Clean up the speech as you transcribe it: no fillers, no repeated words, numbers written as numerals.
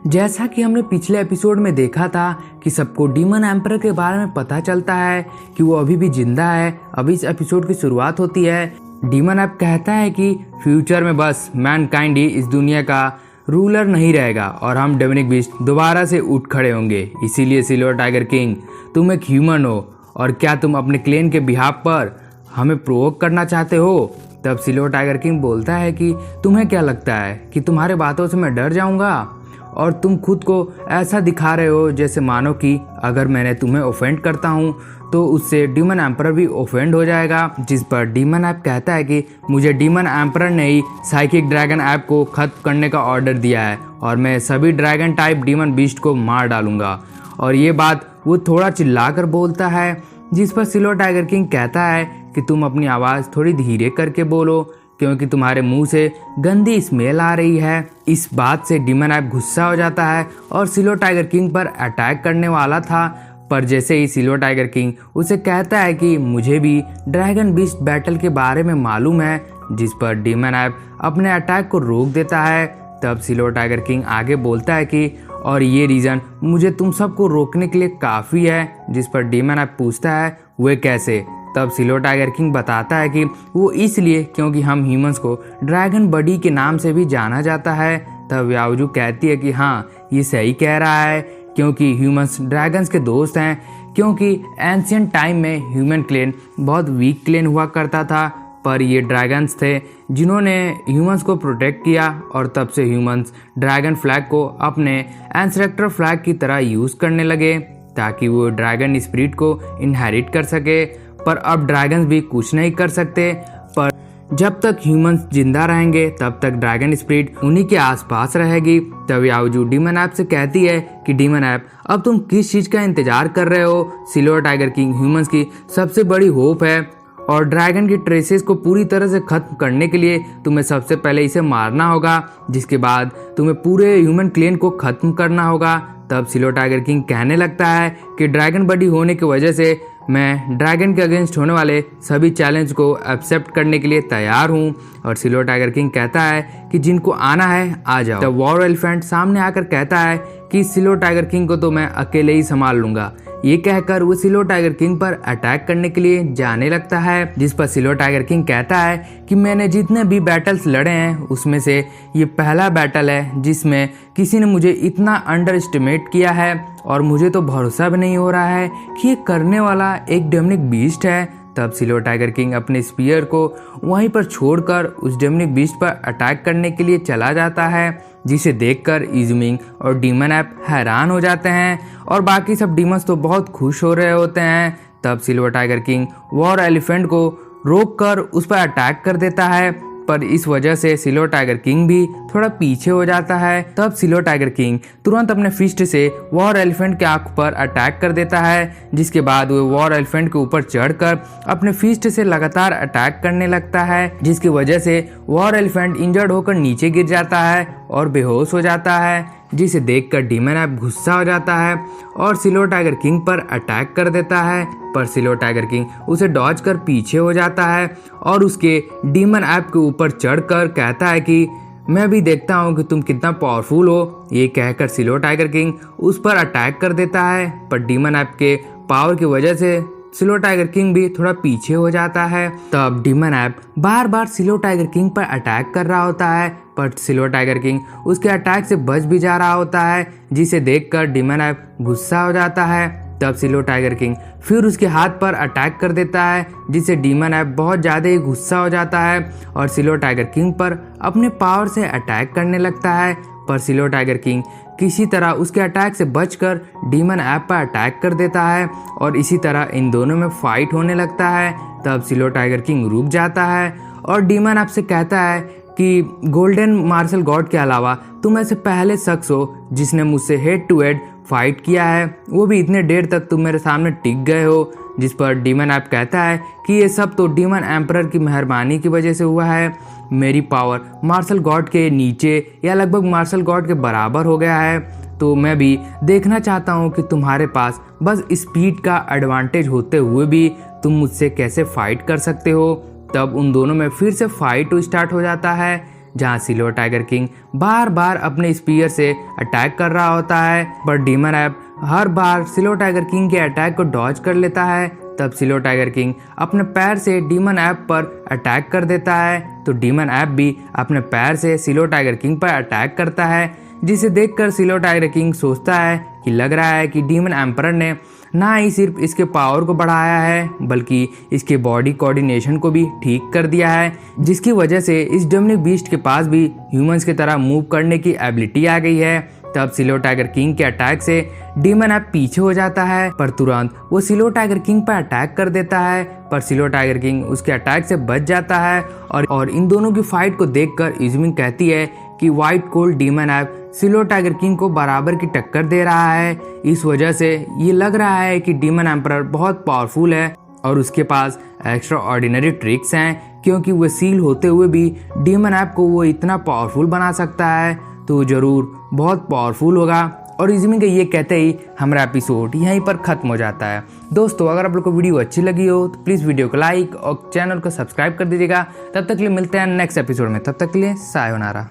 जैसा कि हमने पिछले एपिसोड में देखा था कि सबको डीमन एम्परर के बारे में पता चलता है कि वो अभी भी जिंदा है। अभी इस एपिसोड की शुरुआत होती है। डीमन ऐप कहता है कि फ्यूचर में बस मैनकाइंड ही इस दुनिया का रूलर नहीं रहेगा और हम डेमोनिक बीस्ट दोबारा से उठ खड़े होंगे। इसीलिए सिल्वर टाइगर किंग, तुम एक ह्यूमन हो और क्या तुम अपने क्लेन के बिहाफ पर हमें प्रोवोक करना चाहते हो? तब सिल्वर टाइगर किंग बोलता है कि तुम्हें क्या लगता है कि तुम्हारे बातों से मैं डर जाऊंगा और तुम खुद को ऐसा दिखा रहे हो जैसे मानो कि अगर मैंने तुम्हें ऑफेंड करता हूँ तो उससे डीमन एम्परर भी ऑफेंड हो जाएगा। जिस पर डीमन ऐप कहता है कि मुझे डीमन एम्परर ने ही साइकिक ड्रैगन ऐप को खत्म करने का ऑर्डर दिया है और मैं सभी ड्रैगन टाइप डीमन बीस्ट को मार डालूंगा। और ये बात वो थोड़ा चिल्लाकर बोलता है, जिस पर सिल्वर टाइगर किंग कहता है कि तुम अपनी आवाज़ थोड़ी धीरे करके बोलो क्योंकि तुम्हारे मुंह से गंदी स्मेल आ रही है। इस बात से डीमन ऐप गुस्सा हो जाता है और सिल्वर टाइगर किंग पर अटैक करने वाला था, पर जैसे ही सिल्वर टाइगर किंग उसे कहता है कि मुझे भी ड्रैगन बीस्ट बैटल के बारे में मालूम है, जिस पर डीमन ऐप अपने अटैक को रोक देता है। तब सिल्वर टाइगर किंग आगे बोलता है कि और ये रीज़न मुझे तुम सबको रोकने के लिए काफ़ी है। जिस पर डीमन ऐप पूछता है वे कैसे? तब सिल्वर टाइगर किंग बताता है कि वो इसलिए क्योंकि हम ह्यूमंस को ड्रैगन बडी के नाम से भी जाना जाता है। तब यावजू कहती है कि हाँ, ये सही कह रहा है क्योंकि ह्यूमंस ड्रैगन्स के दोस्त हैं, क्योंकि एंशिएंट टाइम में ह्यूमन क्लेन बहुत वीक क्लेन हुआ करता था, पर ये ड्रैगन्स थे जिन्होंने ह्यूमंस को प्रोटेक्ट किया और तब से ह्यूमंस ड्रैगन फ्लैग को अपने एंसेस्टर फ्लैग की तरह यूज़ करने लगे ताकि वो ड्रैगन स्पिरिट को इनहेरिट कर सके। पर अब ड्रैगन्स भी कुछ नहीं कर सकते, पर जब तक ह्यूमंस जिंदा रहेंगे तब तक ड्रैगन स्पिरिट उन्हीं के आसपास रहेगी। तब यावजू डीमन ऐप से कहती है कि डीमन ऐप, अब तुम किस चीज़ का इंतजार कर रहे हो? सिल्वर टाइगर किंग ह्यूमंस की सबसे बड़ी होप है और ड्रैगन की ट्रेसेस को पूरी तरह से खत्म करने के लिए तुम्हें सबसे पहले इसे मारना होगा, जिसके बाद तुम्हें पूरे ह्यूमन क्लेन को खत्म करना होगा। तब सिल्वर टाइगर किंग कहने लगता है कि ड्रैगन बडी होने की वजह से मैं ड्रैगन के अगेंस्ट होने वाले सभी चैलेंज को एक्सेप्ट करने के लिए तैयार हूँ। और सिल्वर टाइगर किंग कहता है कि जिनको आना है आ जाओ। तब वॉर एलिफेंट सामने आकर कहता है कि सिल्वर टाइगर किंग को तो मैं अकेले ही संभाल लूंगा। ये कहकर वो सिल्वर टाइगर किंग पर अटैक करने के लिए जाने लगता है, जिस पर सिल्वर टाइगर किंग कहता है कि मैंने जितने भी बैटल्स लड़े हैं उसमें से ये पहला बैटल है जिसमें किसी ने मुझे इतना अंडर एस्टिमेट किया है और मुझे तो भरोसा भी नहीं हो रहा है कि ये करने वाला एक डेमनिक बीस्ट है। तब सिल्वर टाइगर किंग अपने स्पीयर को वहीं पर छोड़कर उस डेमनिक बीस्ट पर अटैक करने के लिए चला जाता है, जिसे देखकर इज़ुमिंग और डीमन ऐप हैरान हो जाते हैं और बाकी सब डीमंस तो बहुत खुश हो रहे होते हैं। तब silver tiger king war elephant को रोककर उस पर अटैक कर देता है, पर इस वजह से सिल्वर टाइगर किंग भी थोड़ा पीछे हो जाता है। तब सिल्वर टाइगर किंग तुरंत अपने फिस्ट से वॉर एलिफेंट के आंख पर अटैक कर देता है, जिसके बाद वो वॉर एलिफेंट के ऊपर चढ़कर अपने फिस्ट से लगातार अटैक करने लगता है, जिसकी वजह से वॉर एलिफेंट इंजर्ड होकर नीचे गिर जाता है और बेहोश हो जाता है, जिसे देखकर डीमन ऐप गुस्सा हो जाता है और सिल्वर टाइगर किंग पर अटैक कर देता है। पर सिल्वर टाइगर किंग उसे डॉज कर पीछे हो जाता है और उसके डीमन ऐप के ऊपर चढ़कर कहता है कि मैं भी देखता हूँ कि तुम कितना पावरफुल हो। ये कहकर सिल्वर टाइगर किंग उस पर अटैक कर देता है, पर डीमन ऐप के पावर की वजह से सिल्वर टाइगर किंग भी थोड़ा पीछे हो जाता है। तब डीमन ऐप बार बार सिल्वर टाइगर किंग पर अटैक कर रहा होता है, पर सिल्वर टाइगर किंग उसके अटैक से बच भी जा रहा होता है, जिसे देखकर डीमन ऐप गुस्सा हो जाता है। तब सिल्वर टाइगर किंग फिर उसके हाथ पर अटैक कर देता है, जिससे डीमन ऐप बहुत ज़्यादा ही गुस्सा हो जाता है और सिल्वर टाइगर किंग पर अपने पावर से अटैक करने लगता है। पर सिल्वर टाइगर किंग किसी तरह उसके अटैक से बचकर डीमन ऐप पर अटैक कर देता है और इसी तरह इन दोनों में फाइट होने लगता है। तब सिल्वर टाइगर किंग रुक जाता है और डीमन ऐप से कहता है कि गोल्डन मार्शल गॉड के अलावा तुम ऐसे पहले शख्स हो जिसने मुझसे हेड टू हेड फाइट किया है, वो भी इतने देर तक तुम मेरे सामने टिक गए हो। जिस पर डीमन ऐप कहता है कि ये सब तो डीमन एम्परर की मेहरबानी की वजह से हुआ है। मेरी पावर मार्शल गॉड के नीचे या लगभग मार्शल गॉड के बराबर हो गया है, तो मैं भी देखना चाहता हूँ कि तुम्हारे पास बस स्पीड का एडवांटेज होते हुए भी तुम मुझसे कैसे फाइट कर सकते हो। तब उन दोनों में फिर से फाइट स्टार्ट हो जाता है, जहां सिल्वर टाइगर किंग बार बार अपने स्पीयर से अटैक कर रहा होता है, पर डीमन ऐप हर बार सिल्वर टाइगर किंग के अटैक को डॉज कर लेता है। तब सिल्वर टाइगर किंग अपने पैर से डीमन ऐप पर अटैक कर देता है, तो डीमन ऐप भी अपने पैर से सिल्वर टाइगर किंग पर अटैक करता है, जिसे देखकर सिल्वर टाइगर किंग सोचता है कि लग रहा है कि डीमन एम्परर ने ना ही सिर्फ इसके पावर को बढ़ाया है बल्कि इसके बॉडी कोऑर्डिनेशन को भी ठीक कर दिया है, जिसकी वजह से इस डेमनिक बीस्ट के पास भी ह्यूमंस की तरह मूव करने की एबिलिटी आ गई है। तब सिल्वर टाइगर किंग के अटैक से डीमन ऐप पीछे हो जाता है, पर तुरंत वो सिल्वर टाइगर किंग पर अटैक कर देता है, पर सिल्वर टाइगर किंग उसके अटैक से बच जाता है। और इन दोनों की फाइट को देखकर इज़मिंग कहती है कि white cold demon app silver tiger king को बराबर की टक्कर दे रहा है। इस वजह से ये लग रहा है कि डीमन एम्परर बहुत पावरफुल है और उसके पास एक्स्ट्रा ऑर्डिनरी ट्रिक्स हैं, क्योंकि वो सील होते हुए भी डीमन ऐप को वो इतना पावरफुल बना सकता है, तो वो जरूर बहुत पावरफुल होगा। और इज़मिंग के ये कहते ही हमारा एपिसोड यहीं पर खत्म हो जाता है। दोस्तों, अगर आप लोग को वीडियो अच्छी लगी हो तो प्लीज़ वीडियो को लाइक और चैनल को सब्सक्राइब कर दीजिएगा। तब तक के लिए मिलते हैं नेक्स्ट एपिसोड में, तब तक के लिए सायोनारा।